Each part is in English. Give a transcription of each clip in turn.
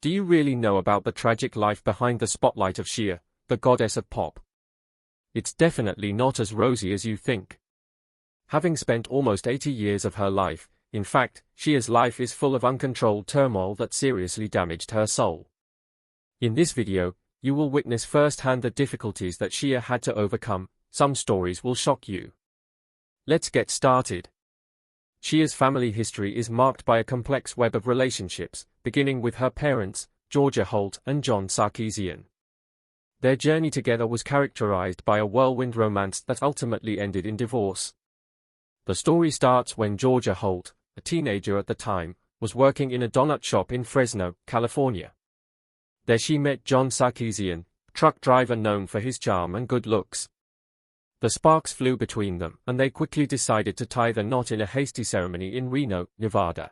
Do you really know about the tragic life behind the spotlight of Cher, the goddess of pop? It's definitely not as rosy as you think. Having spent almost 80 years of her life, in fact, Cher's life is full of uncontrolled turmoil that seriously damaged her soul. In this video, you will witness firsthand the difficulties that Cher had to overcome. Some stories will shock you. Let's get started. Cher's family history is marked by a complex web of relationships, beginning with her parents, Georgia Holt and John Sarkeesian. Their journey together was characterized by a whirlwind romance that ultimately ended in divorce. The story starts when Georgia Holt, a teenager at the time, was working in a donut shop in Fresno, California. There she met John Sarkeesian, a truck driver known for his charm and good looks. The sparks flew between them, and they quickly decided to tie the knot in a hasty ceremony in Reno, Nevada.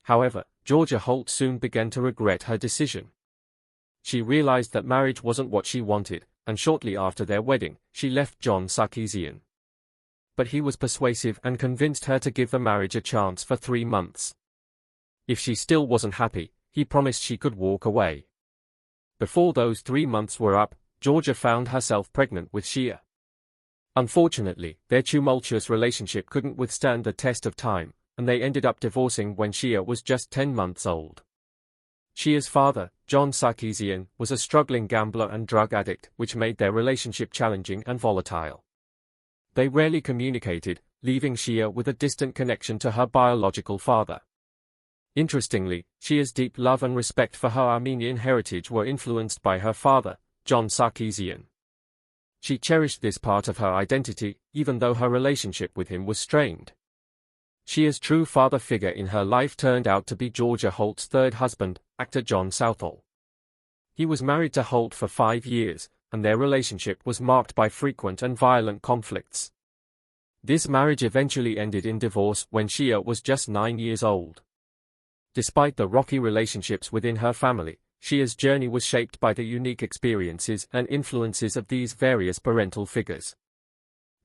However, Georgia Holt soon began to regret her decision. She realized that marriage wasn't what she wanted, and shortly after their wedding, she left John Sarkeesian. But he was persuasive and convinced her to give the marriage a chance for 3 months. If she still wasn't happy, he promised she could walk away. Before those 3 months were up, Georgia found herself pregnant with Cher. Unfortunately, their tumultuous relationship couldn't withstand the test of time, and they ended up divorcing when Cher was just 10 months old. Cher's father, John Sarkeesian, was a struggling gambler and drug addict, which made their relationship challenging and volatile. They rarely communicated, leaving Cher with a distant connection to her biological father. Interestingly, Cher's deep love and respect for her Armenian heritage were influenced by her father, John Sarkeesian. She cherished this part of her identity, even though her relationship with him was strained. Cher's true father figure in her life turned out to be Georgia Holt's third husband, actor John Southall. He was married to Holt for 5 years, and their relationship was marked by frequent and violent conflicts. This marriage eventually ended in divorce when Cher was just 9 years old. Despite the rocky relationships within her family, Cher's journey was shaped by the unique experiences and influences of these various parental figures.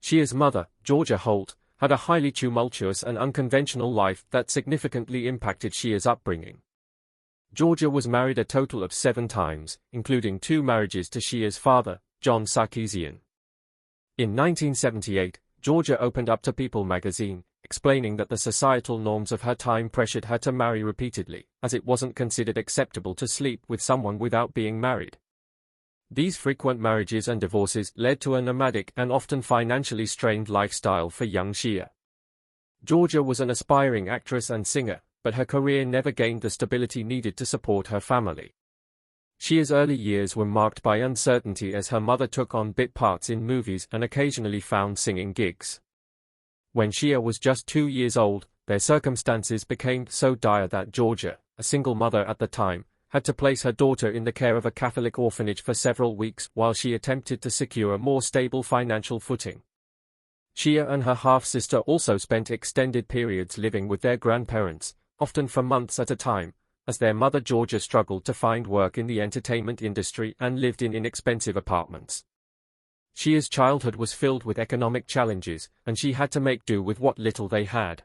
Cher's mother, Georgia Holt, had a highly tumultuous and unconventional life that significantly impacted Cher's upbringing. Georgia was married a total of 7 times, including 2 marriages to Cher's father, John Sarkeesian. In 1978, Georgia opened up to People magazine, explaining that the societal norms of her time pressured her to marry repeatedly, as it wasn't considered acceptable to sleep with someone without being married. These frequent marriages and divorces led to a nomadic and often financially strained lifestyle for young Cher. Georgia was an aspiring actress and singer, but her career never gained the stability needed to support her family. Cher's early years were marked by uncertainty as her mother took on bit parts in movies and occasionally found singing gigs. When Cher was just 2 years old, their circumstances became so dire that Georgia, a single mother at the time, had to place her daughter in the care of a Catholic orphanage for several weeks while she attempted to secure a more stable financial footing. Cher and her half-sister also spent extended periods living with their grandparents, often for months at a time, as their mother Georgia struggled to find work in the entertainment industry and lived in inexpensive apartments. Cher's childhood was filled with economic challenges, and she had to make do with what little they had.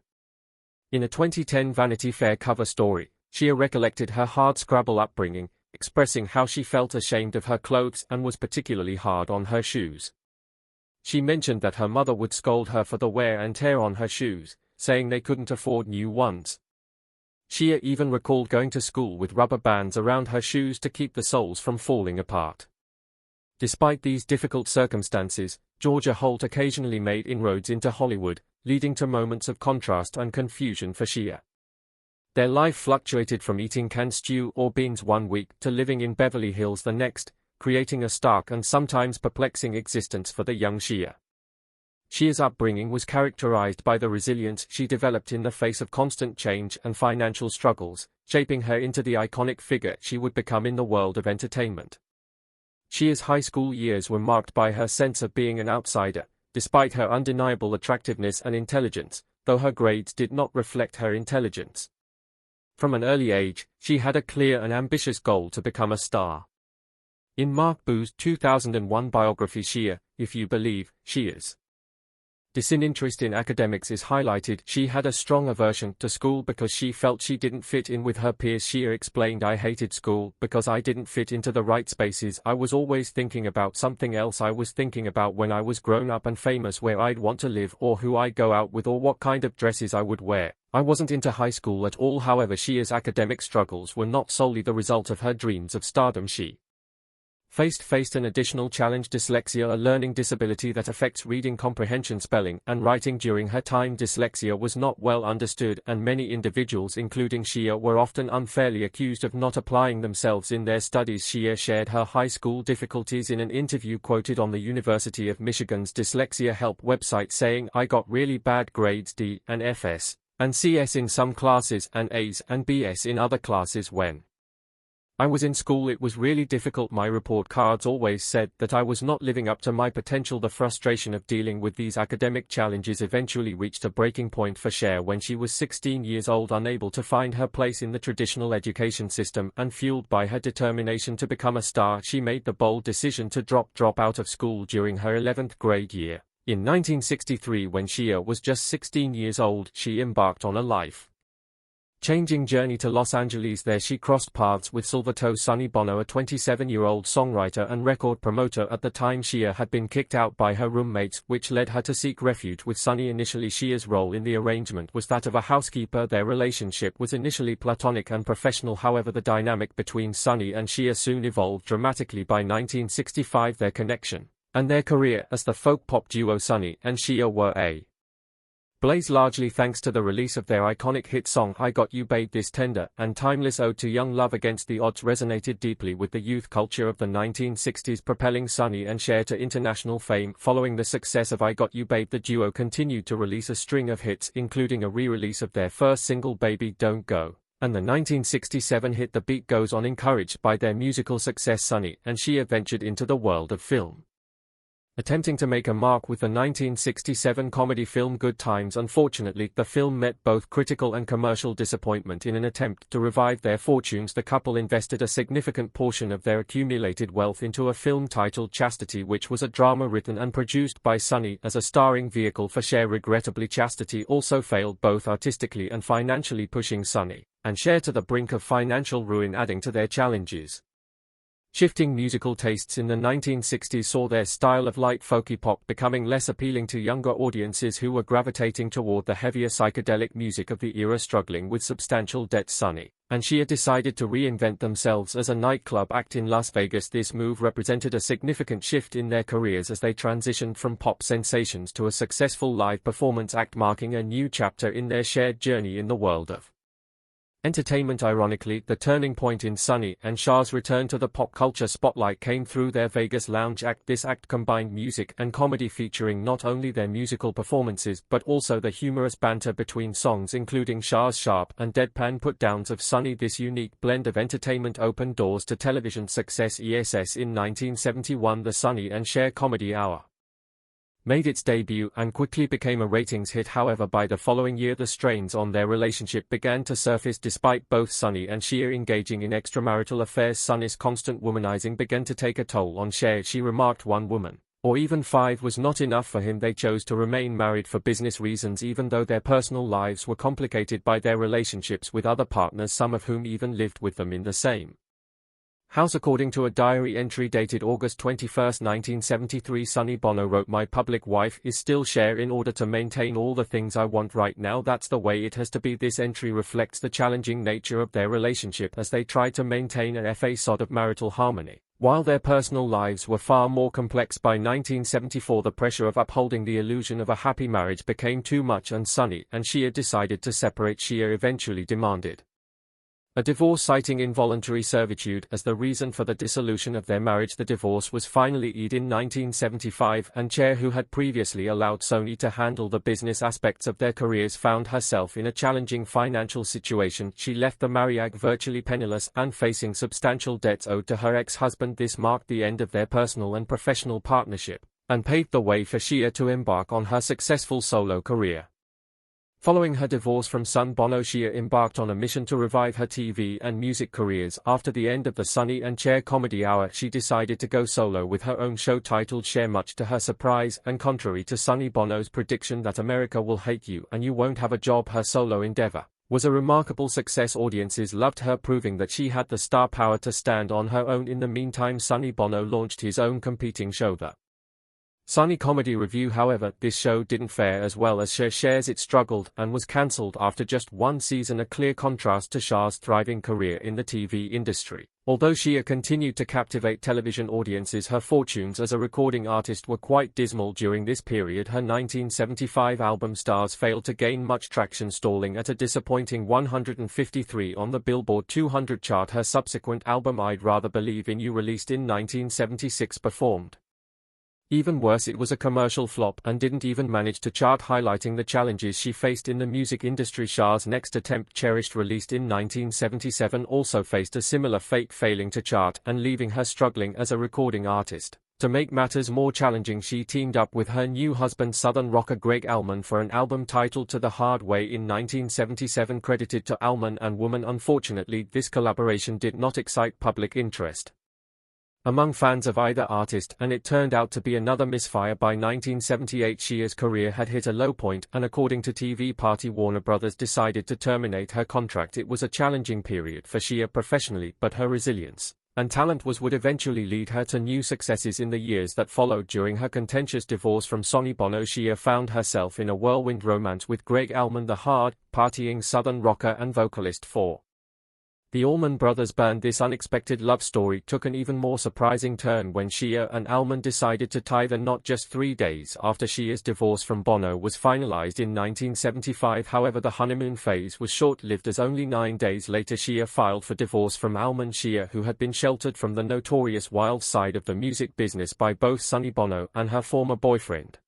In a 2010 Vanity Fair cover story, Cher recollected her hardscrabble upbringing, expressing how she felt ashamed of her clothes and was particularly hard on her shoes. She mentioned that her mother would scold her for the wear and tear on her shoes, saying they couldn't afford new ones. Cher even recalled going to school with rubber bands around her shoes to keep the soles from falling apart. Despite these difficult circumstances, Georgia Holt occasionally made inroads into Hollywood, leading to moments of contrast and confusion for Cher. Their life fluctuated from eating canned stew or beans one week to living in Beverly Hills the next, creating a stark and sometimes perplexing existence for the young Cher. Cher's upbringing was characterized by the resilience she developed in the face of constant change and financial struggles, shaping her into the iconic figure she would become in the world of entertainment. Cher's high school years were marked by her sense of being an outsider, despite her undeniable attractiveness and intelligence, though her grades did not reflect her intelligence. From an early age, she had a clear and ambitious goal to become a star. In Mark Boo's 2001 biography Cher, If You Believe, She Is Disinterest in academics is highlighted. She had a strong aversion to school because she felt she didn't fit in with her peers. Cher explained, "I hated school because I didn't fit into the right spaces. I was always thinking about something else. I was thinking about when I was grown up and famous where I'd want to live or who I'd go out with or what kind of dresses I would wear. I wasn't into high school at all." However, Cher's academic struggles were not solely the result of her dreams of stardom. She faced an additional challenge: dyslexia, a learning disability that affects reading comprehension, spelling, and writing. During her time, dyslexia was not well understood, and many individuals, including Cher, were often unfairly accused of not applying themselves in their studies. Cher shared her high school difficulties in an interview quoted on the University of Michigan's dyslexia help website, saying, "I got really bad grades, D and FS, and CS in some classes, and A's and BS in other classes. When I was in school it was really difficult. My report cards always said that I was not living up to my potential." The frustration of dealing with these academic challenges eventually reached a breaking point for Cher when she was 16 years old, unable to find her place in the traditional education system, and fueled by her determination to become a star, she made the bold decision to drop out of school during her 11th grade year. In 1963, when Cher was just 16 years old, she embarked on a life-changing journey to Los Angeles. There she crossed paths with Salvatore Sonny Bono, a 27-year-old songwriter and record promoter. At the time, Cher had been kicked out by her roommates, which led her to seek refuge with Sonny. Initially, Cher's role in the arrangement was that of a housekeeper. Their relationship was initially platonic and professional. However, the dynamic between Sonny and Cher soon evolved dramatically. By 1965, their connection and their career as the folk-pop duo Sonny and Cher were a blaze, largely thanks to the release of their iconic hit song "I Got You Babe." This tender and timeless ode to young love against the odds resonated deeply with the youth culture of the 1960s, propelling Sonny and Cher to international fame. Following the success of "I Got You Babe," the duo continued to release a string of hits, including a re-release of their first single "Baby Don't Go" and the 1967 hit "The Beat Goes On." Encouraged by their musical success, Sonny and Cher ventured into the world of film, attempting to make a mark with the 1967 comedy film Good Times. Unfortunately, the film met both critical and commercial disappointment. In an attempt to revive their fortunes, the couple invested a significant portion of their accumulated wealth into a film titled Chastity, which was a drama written and produced by Sonny as a starring vehicle for Cher. Regrettably, Chastity also failed both artistically and financially, pushing Sonny and Cher to the brink of financial ruin. Adding to their challenges, shifting musical tastes in the 1960s saw their style of light folky pop becoming less appealing to younger audiences who were gravitating toward the heavier psychedelic music of the era. Struggling with substantial debts, Sonny and Cher decided to reinvent themselves as a nightclub act in Las Vegas. This move represented a significant shift in their careers as they transitioned from pop sensations to a successful live performance act, marking a new chapter in their shared journey in the world of entertainment. Ironically, the turning point in Sonny and Cher's return to the pop culture spotlight came through their Vegas lounge act. This act combined music and comedy, featuring not only their musical performances but also the humorous banter between songs, including Cher's sharp and deadpan put-downs of Sonny. This unique blend of entertainment opened doors to television success. In 1971, the Sonny and Cher Comedy Hour made its debut and quickly became a ratings hit. However, by the following year, the strains on their relationship began to surface. Despite both Sonny and Cher engaging in extramarital affairs, Sonny's constant womanizing began to take a toll on Cher. She remarked, "One woman, or even five, was not enough for him." They chose to remain married for business reasons, even though their personal lives were complicated by their relationships with other partners, some of whom even lived with them in the same house. According to a diary entry dated August 21, 1973, Sonny Bono wrote, "My public wife is still Cher. In order to maintain all the things I want right now, that's the way it has to be." This entry reflects the challenging nature of their relationship as they tried to maintain a facade of marital harmony, while their personal lives were far more complex. By 1974, the pressure of upholding the illusion of a happy marriage became too much, and Sonny and Cher decided to separate. Cher eventually demanded a divorce, citing involuntary servitude as the reason for the dissolution of their marriage. The divorce was finally ended in 1975, and Cher, who had previously allowed Sonny to handle the business aspects of their careers, found herself in a challenging financial situation. She left the marriage virtually penniless and facing substantial debts owed to her ex-husband. This marked the end of their personal and professional partnership, and paved the way for Cher to embark on her successful solo career. Following her divorce from son Bono, Cher embarked on a mission to revive her TV and music careers. After the end of the Sonny and Cher comedy hour, she decided to go solo with her own show titled Cher, much to her surprise, and contrary to Sonny Bono's prediction that America will hate you and you won't have a job. Her solo endeavor was a remarkable success. Audiences loved her, proving that she had the star power to stand on her own. In the meantime, Sonny Bono launched his own competing show, the Sonny Comedy Review. However, this show didn't fare as well as Cher's. It struggled and was cancelled after just one season, a clear contrast to Cher's thriving career in the TV industry. Although Cher continued to captivate television audiences, her fortunes as a recording artist were quite dismal during this period. Her 1975 album Stars failed to gain much traction, stalling at a disappointing 153 on the Billboard 200 chart. Her subsequent album I'd Rather Believe in You, released in 1976, performed even worse. It was a commercial flop and didn't even manage to chart, highlighting the challenges she faced in the music industry. Cher's next attempt, Cherished, released in 1977, also faced a similar fate, failing to chart and leaving her struggling as a recording artist. To make matters more challenging, she teamed up with her new husband, Southern rocker Greg Allman, for an album titled To the Hard Way in 1977, credited to Allman and Woman. Unfortunately, this collaboration did not excite public interest among fans of either artist, and it turned out to be another misfire. By 1978, Cher's career had hit a low point, and according to TV party Warner Brothers decided to terminate her contract. It was a challenging period for Cher professionally, but her resilience and talent would eventually lead her to new successes in the years that followed. During her contentious divorce from Sonny Bono, Cher found herself in a whirlwind romance with Greg Allman, the hard, partying Southern rocker and vocalist for the Allman Brothers Band. This unexpected love story took an even more surprising turn when Cher and Allman decided to tie the knot just 3 days after Cher's divorce from Bono was finalized in 1975. However, the honeymoon phase was short-lived, as only 9 days later Cher filed for divorce from Allman. Cher, who had been sheltered from the notorious wild side of the music business by both Sonny Bono and her former boyfriend,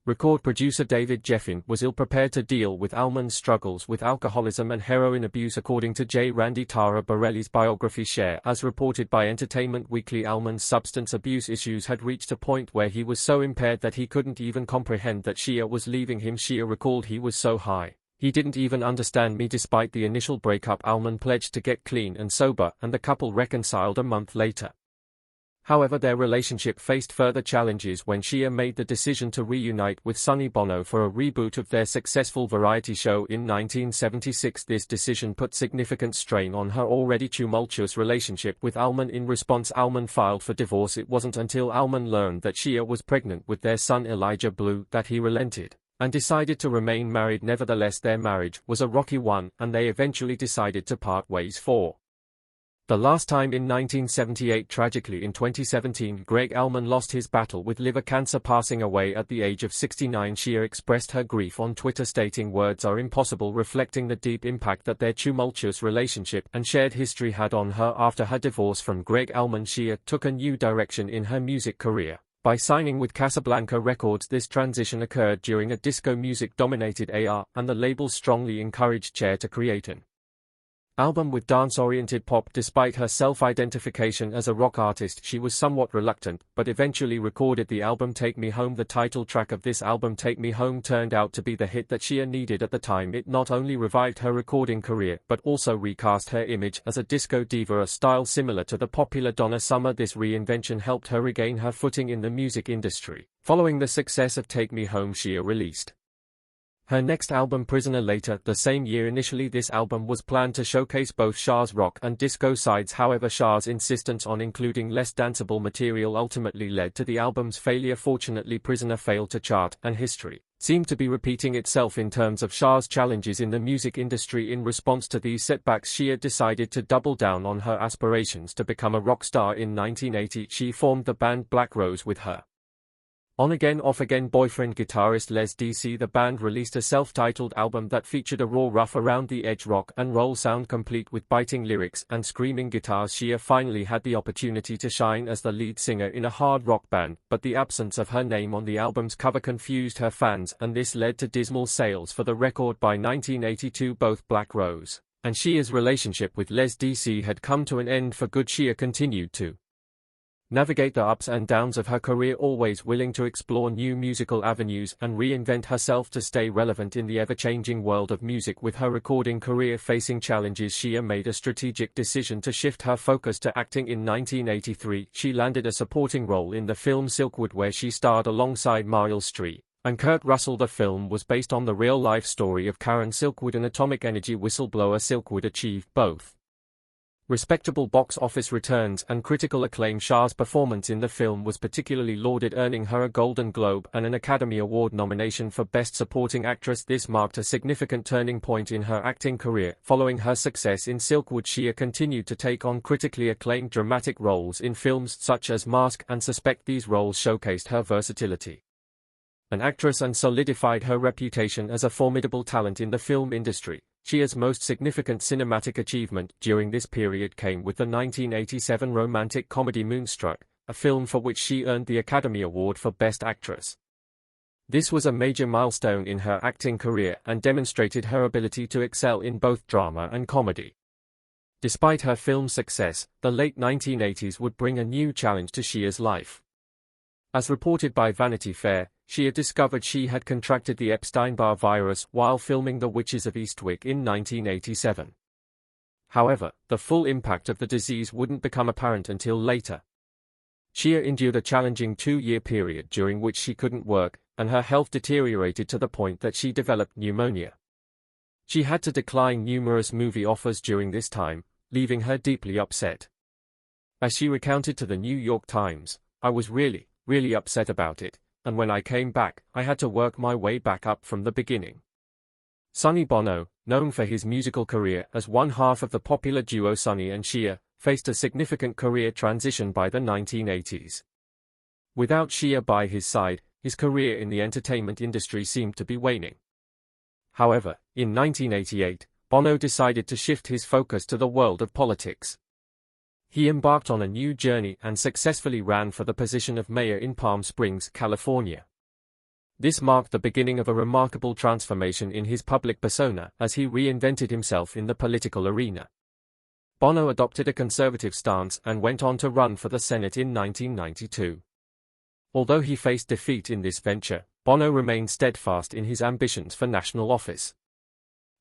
record producer David Geffen, was ill-prepared to deal with Allman's struggles with alcoholism and heroin abuse. According to J. Randy Tara Borelli's biography Cher, as reported by Entertainment Weekly, Allman's substance abuse issues had reached a point where he was so impaired that he couldn't even comprehend that Cher was leaving him. Cher recalled, "He was so high, he didn't even understand me." Despite the initial breakup, Allman pledged to get clean and sober, and the couple reconciled a month later. However, their relationship faced further challenges when Cher made the decision to reunite with Sonny Bono for a reboot of their successful variety show in 1976. This decision put significant strain on her already tumultuous relationship with Allman. In response, Allman filed for divorce. It wasn't until Allman learned that Cher was pregnant with their son Elijah Blue that he relented and decided to remain married. Nevertheless, their marriage was a rocky one, and they eventually decided to part ways for the last time in 1978. Tragically, in 2017, Greg Allman lost his battle with liver cancer, passing away at the age of 69. Cher expressed her grief on Twitter, stating, "Words are impossible," reflecting the deep impact that their tumultuous relationship and shared history had on her. After her divorce from Greg Allman, Cher took a new direction in her music career by signing with Casablanca Records. This transition occurred during a disco music-dominated era, and the label strongly encouraged Cher to create an album with dance-oriented pop. Despite her self-identification as a rock artist, she was somewhat reluctant, but eventually recorded the album Take Me Home. The title track of this album, Take Me Home, turned out to be the hit that Cher needed at the time. It not only revived her recording career, but also recast her image as a disco diva, a style similar to the popular Donna Summer. This reinvention helped her regain her footing in the music industry. Following the success of Take Me Home, Cher released her next album, Prisoner, later the same year. Initially, this album was planned to showcase both Cher's rock and disco sides. However, Cher's insistence on including less danceable material ultimately led to the album's failure. Fortunately, Prisoner failed to chart, and history seemed to be repeating itself in terms of Cher's challenges in the music industry. In response to these setbacks, Cher decided to double down on her aspirations to become a rock star. In 1980, she formed the band Black Rose with her on-again, off-again boyfriend, guitarist Les DC. The band released a self-titled album that featured a raw, rough, around-the-edge rock and roll sound, complete with biting lyrics and screaming guitars. Cher finally had the opportunity to shine as the lead singer in a hard rock band, but the absence of her name on the album's cover confused her fans, and this led to dismal sales for the record. By 1982, both Black Rose and Cher's relationship with Les DC had come to an end for good. Cher continued to navigate the ups and downs of her career, always willing to explore new musical avenues and reinvent herself to stay relevant in the ever-changing world of music. With her recording career facing challenges, Cher made a strategic decision to shift her focus to acting. In 1983, she landed a supporting role in the film Silkwood, where she starred alongside Meryl Streep and Kurt Russell. The film was based on the real-life story of Karen Silkwood, an atomic energy whistleblower. Silkwood achieved both respectable box office returns and critical acclaim. Cher's performance in the film was particularly lauded, earning her a Golden Globe and an Academy Award nomination for Best Supporting Actress. This marked a significant turning point in her acting career. Following her success in Silkwood, Cher continued to take on critically acclaimed dramatic roles in films such as Mask and Suspect. These roles showcased her versatility an actress and solidified her reputation as a formidable talent in the film industry. Cher's most significant cinematic achievement during this period came with the 1987 romantic comedy Moonstruck, a film for which she earned the Academy Award for Best Actress. This was a major milestone in her acting career and demonstrated her ability to excel in both drama and comedy. Despite her film success, the late 1980s would bring a new challenge to Cher's life. As reported by Vanity Fair, Cher discovered she had contracted the Epstein-Barr virus while filming The Witches of Eastwick in 1987. However, the full impact of the disease wouldn't become apparent until later. Cher endured a challenging 2-year period during which she couldn't work, and her health deteriorated to the point that she developed pneumonia. She had to decline numerous movie offers during this time, leaving her deeply upset. As she recounted to the New York Times, "I was really upset about it. And when I came back, I had to work my way back up from the beginning." Sonny Bono, known for his musical career as one half of the popular duo Sonny and Cher, faced a significant career transition by the 1980s. Without Cher by his side, his career in the entertainment industry seemed to be waning. However, in 1988, Bono decided to shift his focus to the world of politics. He embarked on a new journey and successfully ran for the position of mayor in Palm Springs, California. This marked the beginning of a remarkable transformation in his public persona as he reinvented himself in the political arena. Bono adopted a conservative stance and went on to run for the Senate in 1992. Although he faced defeat in this venture, Bono remained steadfast in his ambitions for national office.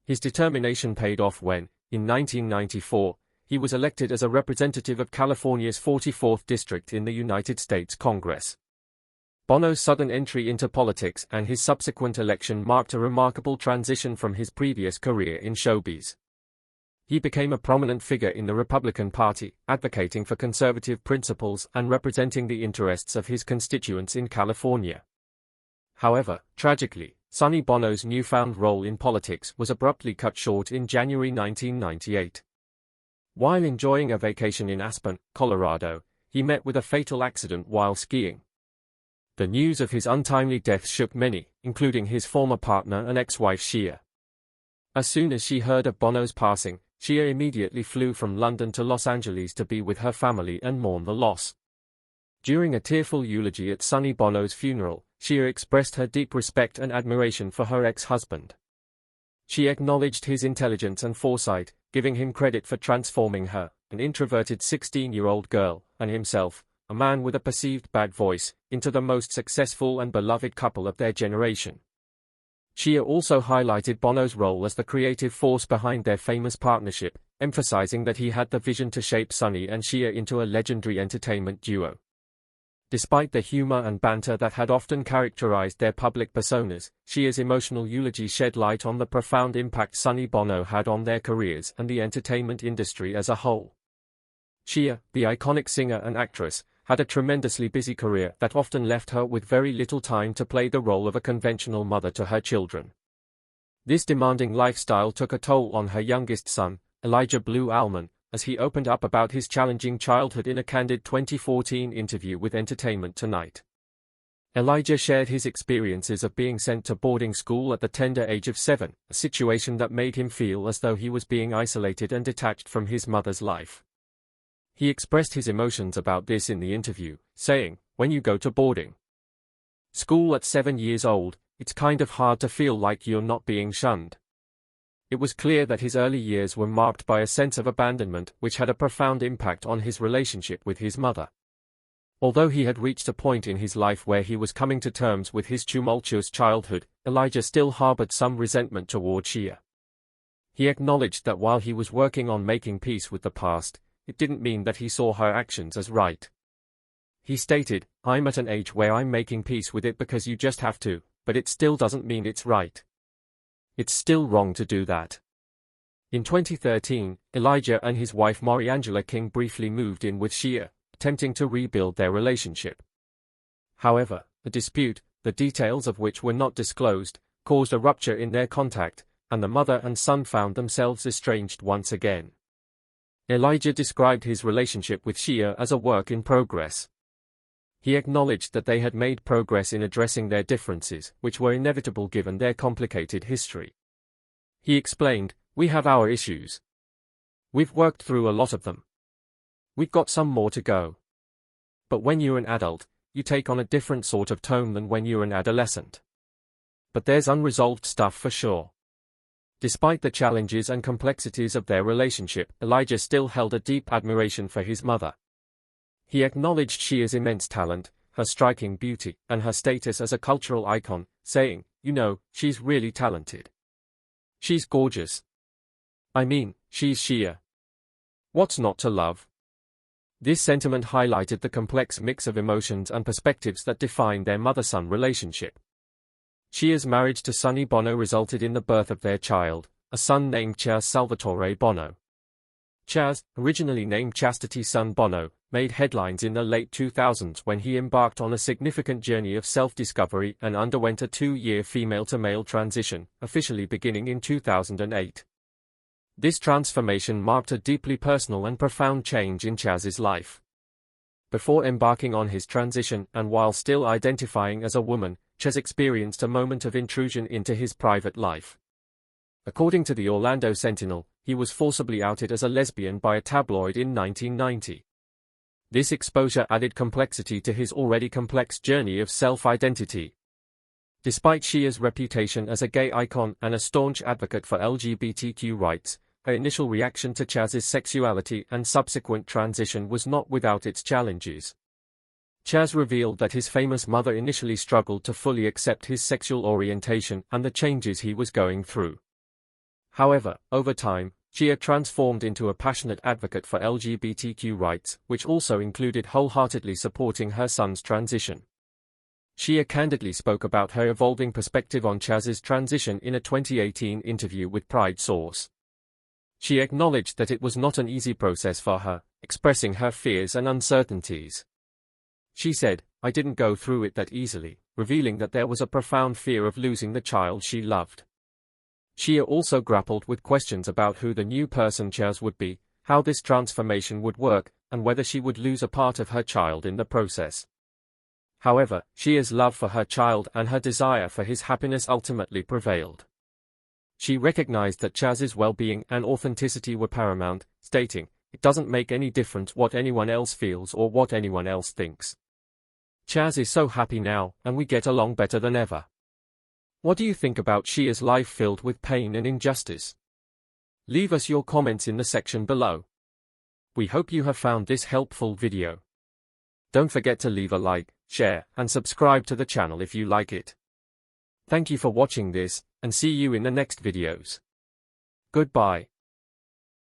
His determination paid off when, in 1994, he was elected as a representative of California's 44th District in the United States Congress. Bono's sudden entry into politics and his subsequent election marked a remarkable transition from his previous career in showbiz. He became a prominent figure in the Republican Party, advocating for conservative principles and representing the interests of his constituents in California. However, tragically, Sonny Bono's newfound role in politics was abruptly cut short in January 1998. While enjoying a vacation in Aspen, Colorado, he met with a fatal accident while skiing. The news of his untimely death shook many, including his former partner and ex-wife Cher. As soon as she heard of Bono's passing, Cher immediately flew from London to Los Angeles to be with her family and mourn the loss. During a tearful eulogy at Sonny Bono's funeral, Cher expressed her deep respect and admiration for her ex-husband. She acknowledged his intelligence and foresight, giving him credit for transforming her, an introverted 16-year-old girl, and himself, a man with a perceived bad voice, into the most successful and beloved couple of their generation. Cher also highlighted Bono's role as the creative force behind their famous partnership, emphasizing that he had the vision to shape Sonny and Cher into a legendary entertainment duo. Despite the humor and banter that had often characterized their public personas, Cher's emotional eulogy shed light on the profound impact Sonny Bono had on their careers and the entertainment industry as a whole. Cher, the iconic singer and actress, had a tremendously busy career that often left her with very little time to play the role of a conventional mother to her children. This demanding lifestyle took a toll on her youngest son, Elijah Blue Allman, as he opened up about his challenging childhood in a candid 2014 interview with Entertainment Tonight. Elijah shared his experiences of being sent to boarding school at the tender age of 7, a situation that made him feel as though he was being isolated and detached from his mother's life. He expressed his emotions about this in the interview, saying, "When you go to boarding school at 7 years old, it's kind of hard to feel like you're not being shunned." It was clear that his early years were marked by a sense of abandonment which had a profound impact on his relationship with his mother. Although he had reached a point in his life where he was coming to terms with his tumultuous childhood, Elijah still harbored some resentment toward Cher. He acknowledged that while he was working on making peace with the past, it didn't mean that he saw her actions as right. He stated, "I'm at an age where I'm making peace with it because you just have to, but it still doesn't mean it's right. It's still wrong to do that." In 2013, Elijah and his wife Mariangela King briefly moved in with Cher, attempting to rebuild their relationship. However, the dispute, the details of which were not disclosed, caused a rupture in their contact, and the mother and son found themselves estranged once again. Elijah described his relationship with Cher as a work in progress. He acknowledged that they had made progress in addressing their differences, which were inevitable given their complicated history. He explained, "We have our issues. We've worked through a lot of them. We've got some more to go. But when you're an adult, you take on a different sort of tone than when you're an adolescent. But there's unresolved stuff for sure." Despite the challenges and complexities of their relationship, Elijah still held a deep admiration for his mother. He acknowledged Cher's immense talent, her striking beauty, and her status as a cultural icon, saying, "You know, she's really talented. She's gorgeous. I mean, she's Cher. What's not to love?" This sentiment highlighted the complex mix of emotions and perspectives that define their mother-son relationship. Cher's marriage to Sonny Bono resulted in the birth of their child, a son named Cher Salvatore Bono. Chaz, originally named Chastity Son Bono, made headlines in the late 2000s when he embarked on a significant journey of self-discovery and underwent a 2-year female-to-male transition, officially beginning in 2008. This transformation marked a deeply personal and profound change in Chaz's life. Before embarking on his transition and while still identifying as a woman, Chaz experienced a moment of intrusion into his private life. According to the Orlando Sentinel, he was forcibly outed as a lesbian by a tabloid in 1990. This exposure added complexity to his already complex journey of self-identity. Despite Cher's reputation as a gay icon and a staunch advocate for LGBTQ rights, her initial reaction to Chaz's sexuality and subsequent transition was not without its challenges. Chaz revealed that his famous mother initially struggled to fully accept his sexual orientation and the changes he was going through. However, over time, Cher transformed into a passionate advocate for LGBTQ rights, which also included wholeheartedly supporting her son's transition. Cher candidly spoke about her evolving perspective on Chaz's transition in a 2018 interview with Pride Source. She acknowledged that it was not an easy process for her, expressing her fears and uncertainties. She said, "I didn't go through it that easily," revealing that there was a profound fear of losing the child she loved. Cher also grappled with questions about who the new person Chaz would be, how this transformation would work, and whether she would lose a part of her child in the process. However, Cher's love for her child and her desire for his happiness ultimately prevailed. She recognized that Chaz's well-being and authenticity were paramount, stating, "It doesn't make any difference what anyone else feels or what anyone else thinks. Chaz is so happy now, and we get along better than ever." What do you think about Cher's life filled with pain and injustice? Leave us your comments in the section below. We hope you have found this helpful video. Don't forget to leave a like, share, and subscribe to the channel if you like it. Thank you for watching this, and see you in the next videos. Goodbye.